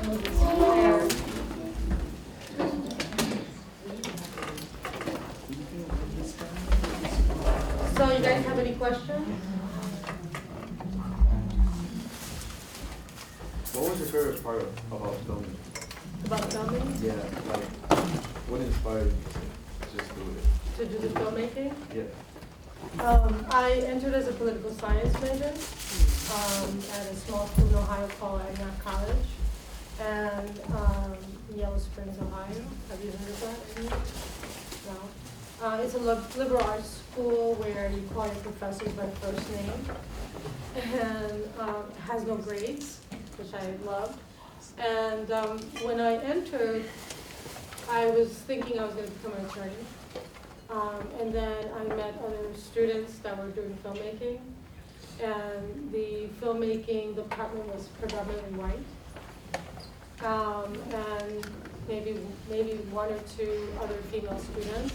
So you guys have any questions? What was your favorite part about filming? About filming? Yeah, like, what inspired you to just do it? To do the filmmaking? Yeah. I entered as a political science major at a small school in Ohio called Agnew College, and Yellow Springs, Ohio. Have you heard of that? No. It's a liberal arts school where you call your professors by first name, and has no grades, which I loved. And when I entered, I was thinking I was going to become an attorney. And then I met other students that were doing filmmaking. And the filmmaking department was predominantly white. And maybe one or two other female students.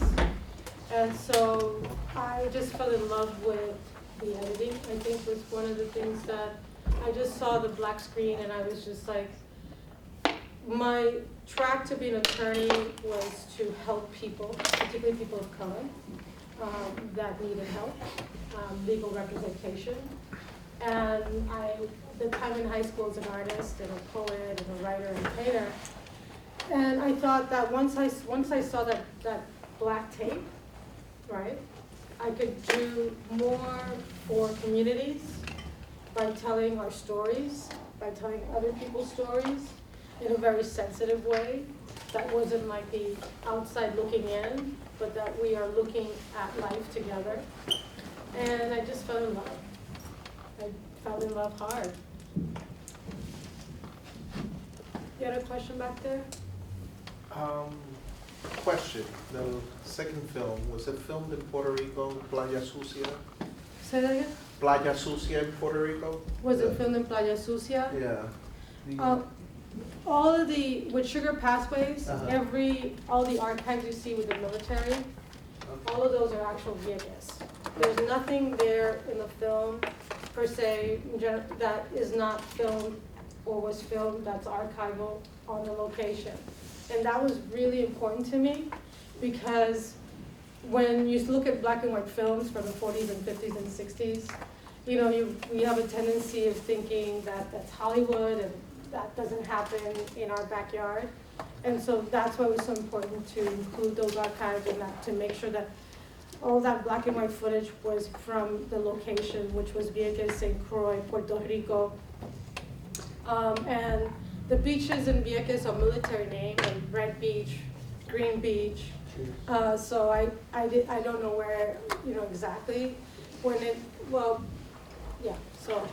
And so I just fell in love with the editing. I think was one of the things that I just saw the black screen and I was just like, my track to be an attorney was to help people, particularly people of color that needed help, legal representation. And the time in high school as an artist and a poet and a writer and a painter, and I thought that once I saw that black tape, right, I could do more for communities by telling our stories, by telling other people's stories in a very sensitive way that wasn't like the outside looking in, but that we are looking at life together. And I just fell in love. I fell in love hard. You had a question back there? Question. The second film, was it filmed in Puerto Rico, Playa Sucia? Say that again? Playa Sucia in Puerto Rico? Was it filmed in Playa Sucia? Yeah. All of with Sugar Pathways, Uh-huh. all the archives you see with the military, all of those are actual vehicles. There's nothing there in the film, per se, that is not filmed or was filmed that's archival on the location. And that was really important to me because when you look at black and white films from the 40s and 50s and 60s, you know, we have a tendency of thinking that that's Hollywood and that doesn't happen in our backyard. And so that's why it was so important to include those archives and to make sure that all that black and white footage was from the location, which was Vieques, St. Croix, Puerto Rico. And the beaches in Vieques are military names, like Red Beach, Green Beach. So I don't know where, you know, exactly when so.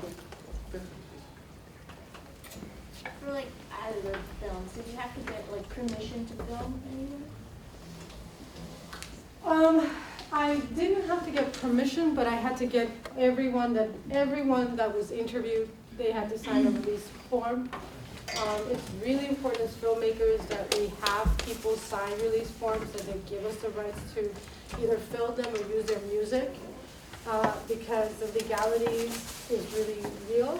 For like other films, did you have to get like permission to film anywhere? I didn't have to get permission, but I had to get everyone that was interviewed, they had to sign a release form. It's really important as filmmakers that we have people sign release forms, that they give us the rights to either film them or use their music, because the legalities is really real.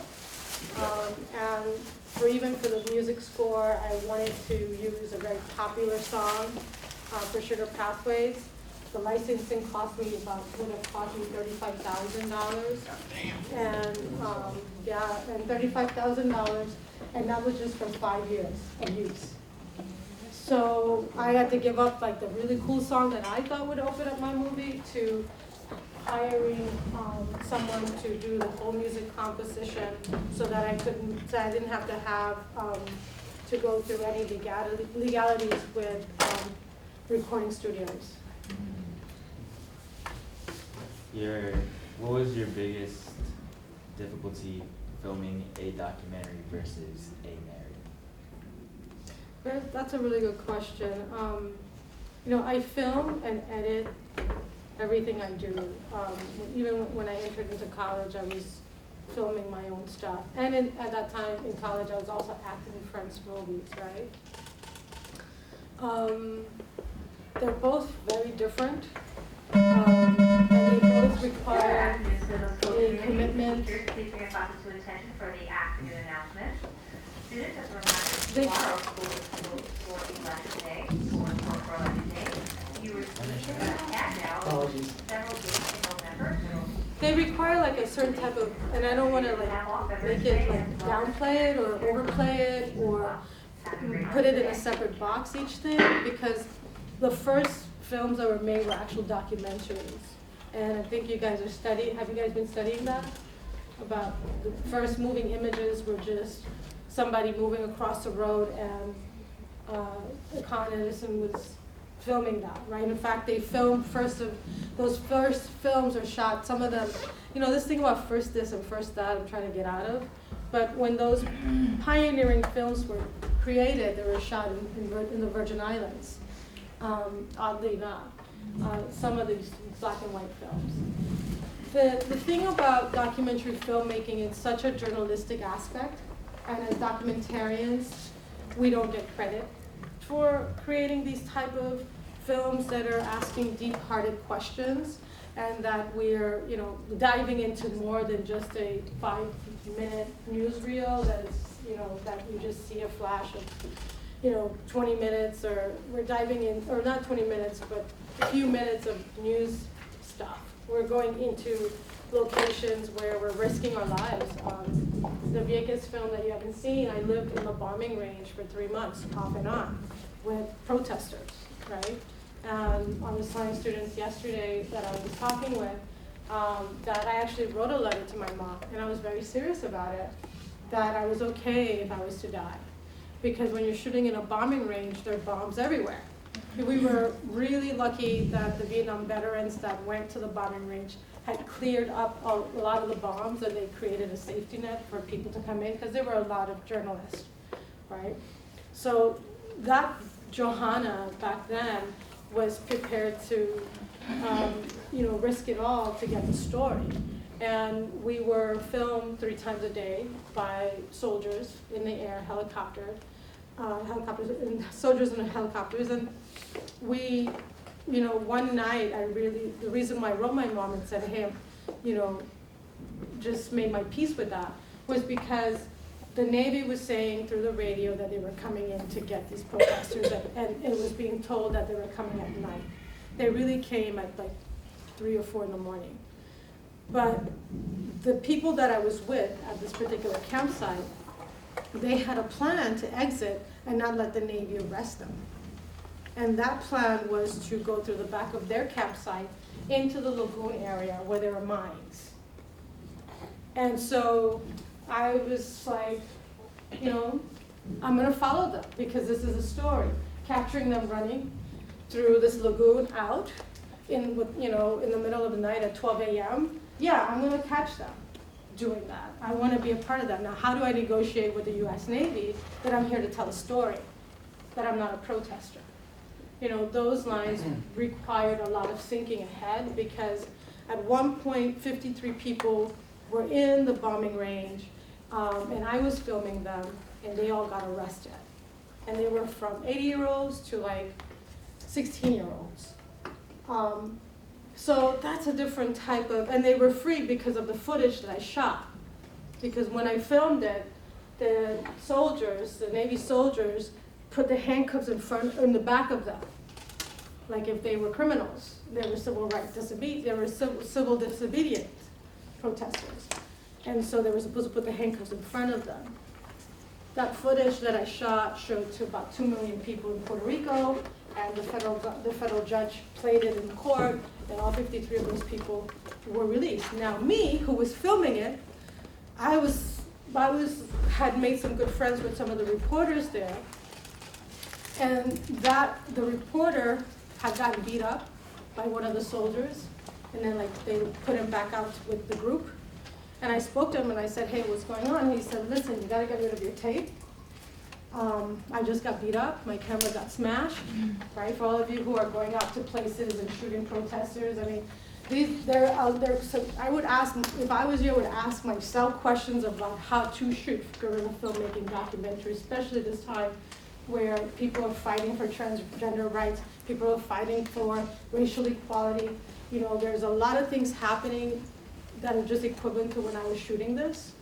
And even for the music score, I wanted to use a very popular song for Sugar Pathways. The licensing would have cost me $35,000. And and $35,000, and that was just for 5 years of use. So I had to give up like the really cool song that I thought would open up my movie to hiring someone to do the whole music composition so that I didn't have to have to go through any legalities with recording studios. What was your biggest difficulty filming a documentary versus a narrative? That's a really good question. You know, I film and edit everything I do. Even when I entered into college, I was filming my own stuff. And at that time in college, I was also acting in friends' movies, right? They're both very different. And they both require a commitment. They- tomorrow school is working last day, or for last day. You were at now, several days in November. They require like a certain type of, and I don't wanna like make it like downplay it or overplay it or put it in a separate box each thing, because the first films that were made were actual documentaries. And I think you guys are studying, have you guys been studying that? About the first moving images were just somebody moving across the road, and Con Edison was filming that, right? In fact, they filmed those first films are shot, some of them, you know, this thing about first this and first that I'm trying to get out of, but when those pioneering films were created, they were shot in the Virgin Islands, oddly enough. Some of these black and white films. The thing about documentary filmmaking, it's such a journalistic aspect, and as documentarians, we don't get credit for creating these type of films that are asking deep-hearted questions, and that we're, you know, diving into more than just a 5-minute newsreel that is, you know, that you just see a flash of, you know, 20 minutes, or we're diving in, or not 20 minutes, but a few minutes of news stuff. We're going into locations where we're risking our lives. The Vieques film that you haven't seen, I lived in the bombing range for 3 months, off and on, with protesters, right? And I was telling students yesterday that I was talking with, that I actually wrote a letter to my mom, and I was very serious about it, that I was okay if I was to die. Because when you're shooting in a bombing range, there are bombs everywhere. We were really lucky that the Vietnam veterans that went to the bombing range had cleared up a lot of the bombs, and they created a safety net for people to come in, because there were a lot of journalists, right? So that Johanna back then was prepared to, you know, risk it all to get the story. And we were filmed 3 times a day by soldiers in the air, helicopters, and soldiers in the helicopters. And we, you know, one night the reason why I wrote my mom and said, hey, you know, just made my peace with that, was because the Navy was saying through the radio that they were coming in to get these protesters, and it was being told that they were coming at night. They really came at like 3 or 4 in the morning. But the people that I was with at this particular campsite, they had a plan to exit and not let the Navy arrest them. And that plan was to go through the back of their campsite into the lagoon area where there were mines. And so I was like, you know, I'm gonna follow them, because this is a story. Capturing them running through this lagoon out in the middle of the night at 12 a.m. Yeah, I'm gonna catch them doing that. I wanna be a part of that. Now, how do I negotiate with the US Navy that I'm here to tell a story, that I'm not a protester? You know, those lines required a lot of thinking ahead, because at one point, 53 people were in the bombing range, and I was filming them, and they all got arrested. And they were from 80-year-olds to like 16-year-olds. So that's a different type of, and they were free because of the footage that I shot. Because when I filmed it, the soldiers, the Navy soldiers, put the handcuffs in the back of them. Like if they were criminals, they were civil disobedient protesters. And so they were supposed to put the handcuffs in front of them. That footage that I shot showed to about 2 million people in Puerto Rico, and the federal judge played it in court, and all 53 of those people were released. Now me, who was filming it, I had made some good friends with some of the reporters there, and the reporter had gotten beat up by one of the soldiers, and then like they put him back out with the group. And I spoke to him and I said, hey, what's going on? He said, listen, you gotta get rid of your tape. I just got beat up, my camera got smashed, right? For all of you who are going out to places and shooting protesters, I mean, they're out there. So I would ask, if I was you, I would ask myself questions about how to shoot guerrilla filmmaking documentary, especially this time where people are fighting for transgender rights, people are fighting for racial equality. You know, there's a lot of things happening that are just equivalent to when I was shooting this.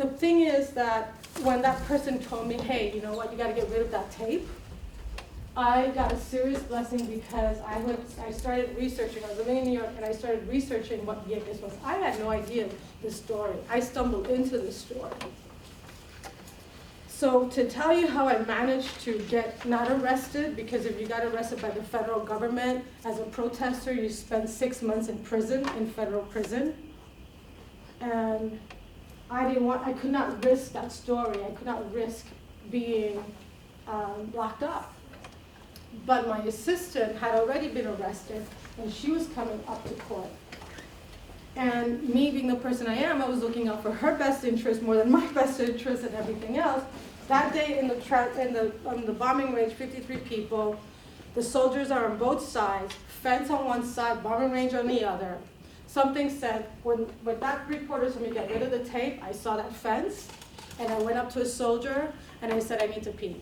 the thing is that when that person told me, hey, you know what, you gotta get rid of that tape, I got a serious blessing because I started researching. I was living in New York and I started researching what this was. I had no idea this story. I stumbled into this story. So to tell you how I managed to get not arrested, because if you got arrested by the federal government as a protester, you spend 6 months in prison, in federal prison. And I could not risk that story. I could not risk being locked up. But my assistant had already been arrested, and she was coming up to court. And me being the person I am, I was looking out for her best interest more than my best interest and everything else. That day on the bombing range, 53 people, the soldiers are on both sides, fence on one side, bombing range on the other. Something said, when that reporter told me to get rid of the tape, I saw that fence, and I went up to a soldier, and I said, I need to pee.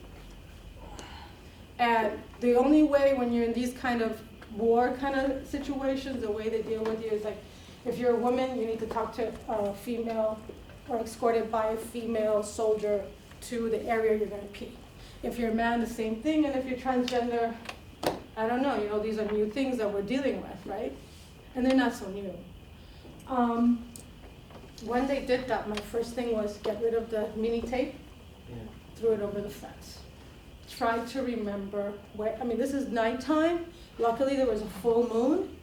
And the only way when you're in these kind of war kind of situations, the way they deal with you is like, if you're a woman, you need to talk to a female or escorted by a female soldier to the area you're gonna pee. If you're a man, the same thing, and if you're transgender, I don't know, you know, these are new things that we're dealing with, right? And they're not so new. When they did that, my first thing was get rid of the mini tape, threw it over the fence. Tried to remember where, I mean, this is nighttime. Luckily, there was a full moon.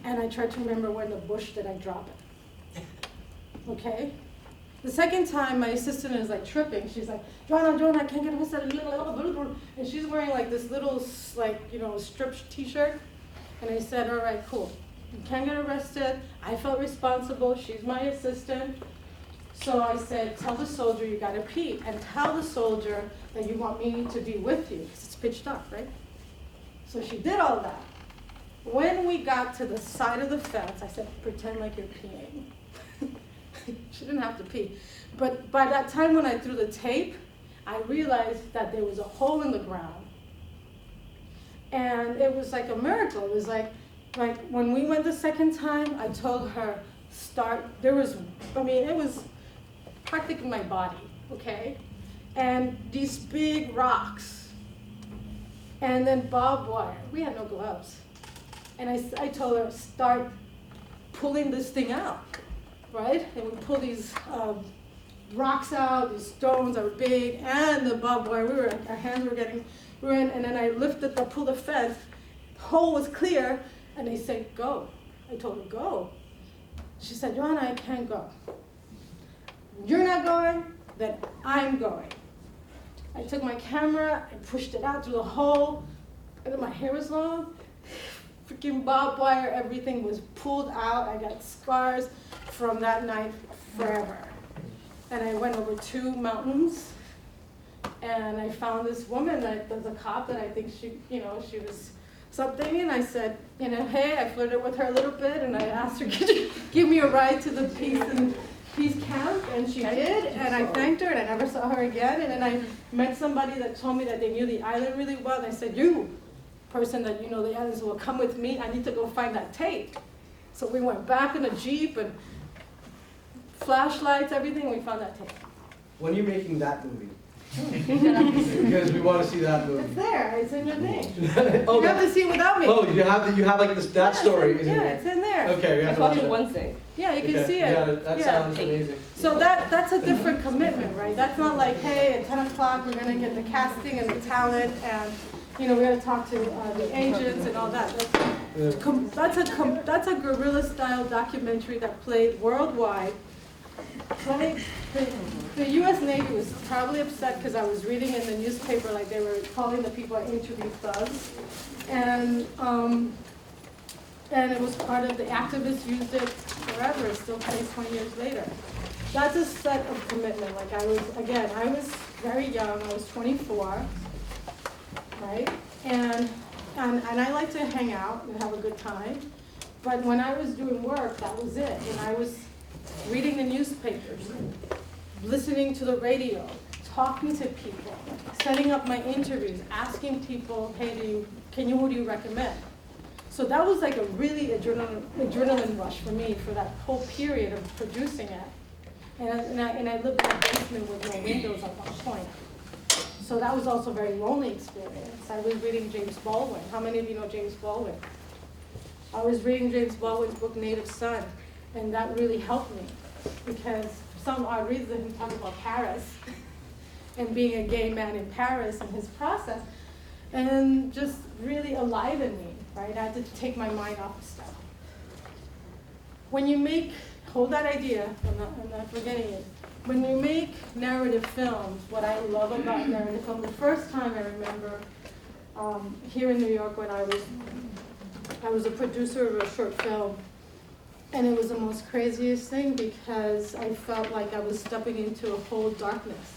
And I tried to remember where in the bush did I drop it. Okay? The second time, my assistant is like tripping. She's like, Johanna, I can't get a set. And she's wearing like this little, like, you know, striped t-shirt. And I said, all right, cool. You can't get arrested. I felt responsible. She's my assistant. So I said, tell the soldier you gotta pee, and tell the soldier that you want me to be with you, because it's pitch dark, right? So she did all that. When we got to the side of the fence, I said, pretend like you're peeing. She didn't have to pee. But by that time when I threw the tape, I realized that there was a hole in the ground. And it was like a miracle. It was like when we went the second time, I told her, it was practically my body, okay? And these big rocks. And then barbed wire. We had no gloves. And I told her, start pulling this thing out, right? And we pull these rocks out, these stones are big, and the barbed wire, our hands were getting ruined, and then I pulled the fence, hole was clear, and they said, go. I told her, go. She said, Johanna, I can't go. You're not going, then I'm going. I took my camera, I pushed it out through the hole, and then my hair was long, freaking barbed wire, everything was pulled out. I got scars from that night forever. And I went over 2 mountains, and I found this woman that was a cop that I think she was something, and I said, hey, I flirted with her a little bit, and I asked her, could you give me a ride to the peace camp, and she did, and I thanked her, and I never saw her again, and then I met somebody that told me that they knew the island really well, and I said, you, person that you know the islands, will come with me, I need to go find that tape. So we went back in a Jeep, and flashlights, everything, we found that tape. When are you making that movie? Because we want to see that movie. It's there, it's in your thing. Oh, You have to see it without me. oh, you have like this, that story. Yeah, it's in there. Okay, we have to watch it. one thing. Yeah, you can Okay, see it. yeah, that sounds amazing. So that's a different commitment, right? That's not like, hey, at 10 o'clock we're gonna get the casting and the talent, and we're gonna talk to the agents and all that. That's a guerrilla style documentary that played worldwide. The U.S. Navy was probably upset because I was reading in the newspaper like they were calling the people I interviewed thugs, and it was part of the activists used it forever. It still plays 20 years later. That's a set of commitment. Like I was very young. I was 24, right? And I like to hang out and have a good time. But when I was doing work, that was it. And I was reading the newspapers, listening to the radio, talking to people, setting up my interviews, asking people, hey, who do you recommend? So that was like a really adrenaline rush for me for that whole period of producing it. And I lived in a basement with no windows at one point. So that was also a very lonely experience. I was reading James Baldwin. How many of you know James Baldwin? I was reading James Baldwin's book, Native Son, and that really helped me because some odd reason he talked about Paris and being a gay man in Paris and his process, and just really enlivened me, right? I had to take my mind off of stuff. When you make, hold that idea, I'm not forgetting it. When you make narrative films, what I love about narrative film, the first time I remember here in New York when I was a producer of a short film, and it was the most craziest thing because I felt like I was stepping into a whole darkness.